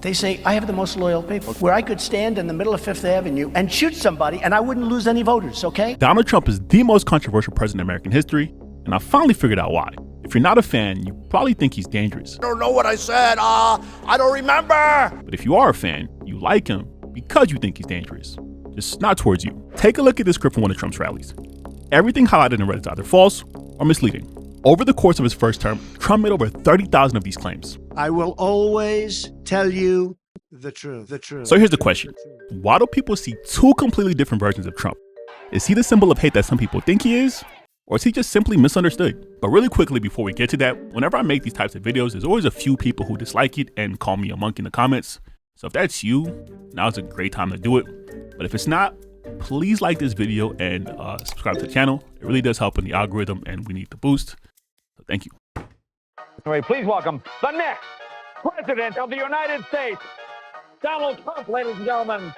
They say, I have the most loyal people, where I could stand in the middle of Fifth Avenue and shoot somebody and I wouldn't lose any voters, okay? Donald Trump is the most controversial president in American history, and I finally figured out why. If you're not a fan, you probably think he's dangerous. I don't know what I said, I don't remember. But if you are a fan, you like him because you think he's dangerous. Just not towards you. Take a look at this script from one of Trump's rallies. Everything highlighted in red is either false or misleading. Over the course of his first term, Trump made over 30,000 of these claims. I will always tell you the truth. So here's the question. Why do people see two completely different versions of Trump? Is he the symbol of hate that some people think he is? Or is he just simply misunderstood? But really quickly before we get to that, whenever I make these types of videos, there's always a few people who dislike it and call me a monkey in the comments. So if that's you, now's a great time to do it. But if it's not, please like this video and subscribe to the channel. It really does help in the algorithm and we need the boost. So thank you. Anyway, please welcome the next President of the United States, Donald Trump, ladies and gentlemen.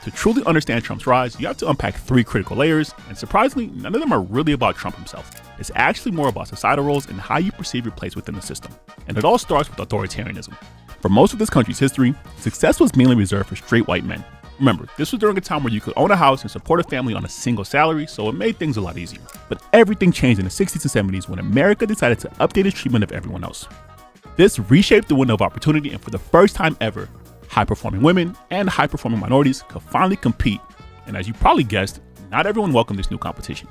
To truly understand Trump's rise, you have to unpack three critical layers, and surprisingly, none of them are really about Trump himself. It's actually more about societal roles and how you perceive your place within the system. And it all starts with authoritarianism. For most of this country's history, success was mainly reserved for straight white men. Remember, this was during a time where you could own a house and support a family on a single salary, so it made things a lot easier. But everything changed in the 60s and 70s when America decided to update its treatment of everyone else. This reshaped the window of opportunity, and for the first time ever, high-performing women and high-performing minorities could finally compete. And as you probably guessed, not everyone welcomed this new competition.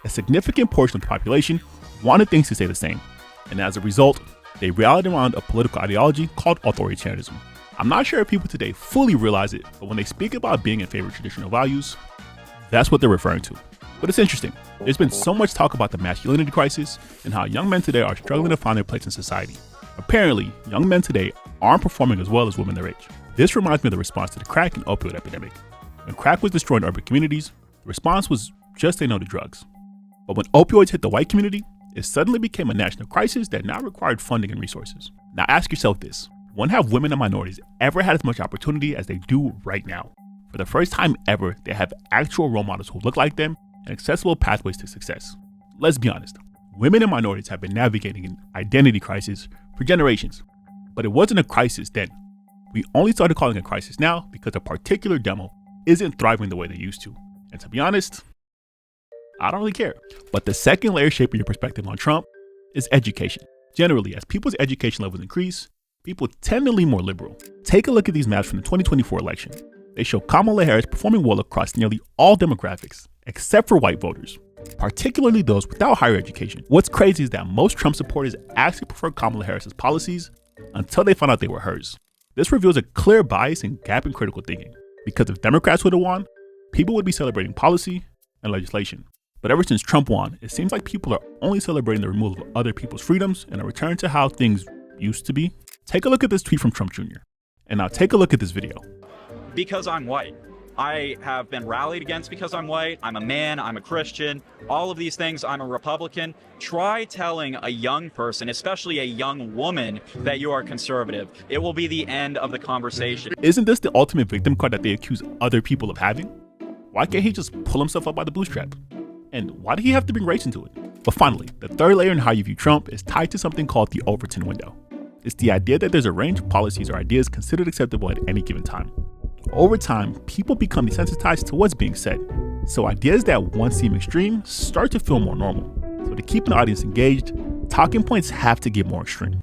A significant portion of the population wanted things to stay the same. And as a result, they rallied around a political ideology called authoritarianism. I'm not sure if people today fully realize it, but when they speak about being in favor of traditional values, that's what they're referring to. But it's interesting. There's been so much talk about the masculinity crisis and how young men today are struggling to find their place in society. Apparently, young men today aren't performing as well as women their age. This reminds me of the response to the crack and opioid epidemic. When crack was destroying urban communities, the response was just say no to drugs. But when opioids hit the white community, it suddenly became a national crisis that now required funding and resources. Now ask yourself this, when have women and minorities ever had as much opportunity as they do right now? For the first time ever, they have actual role models who look like them and accessible pathways to success. Let's be honest, women and minorities have been navigating an identity crisis for generations. But it wasn't a crisis then. We only started calling it a crisis now because a particular demo isn't thriving the way they used to. And to be honest, I don't really care. But the second layer shaping your perspective on Trump is education. Generally, as people's education levels increase, people tend to lean more liberal. Take a look at these maps from the 2024 election. They show Kamala Harris performing well across nearly all demographics, except for white voters, particularly those without higher education. What's crazy is that most Trump supporters actually prefer Kamala Harris's policies until they found out they were hers. This reveals a clear bias and gap in critical thinking, because if Democrats would have won, people would be celebrating policy and legislation. But ever since Trump won, it seems like people are only celebrating the removal of other people's freedoms and a return to how things used to be. Take a look at this tweet from Trump Jr. And now take a look at this video. Because I'm white. I have been rallied against because I'm white. I'm a man, I'm a Christian, all of these things, I'm a Republican. Try telling a young person, especially a young woman, that you are conservative. It will be the end of the conversation. Isn't this the ultimate victim card that they accuse other people of having? Why can't he just pull himself up by the bootstrap? And why did he have to bring race into it? But finally, the third layer in how you view Trump is tied to something called the Overton Window. It's the idea that there's a range of policies or ideas considered acceptable at any given time. Over time, people become desensitized to what's being said. So ideas that once seem extreme start to feel more normal. So to keep an audience engaged, talking points have to get more extreme.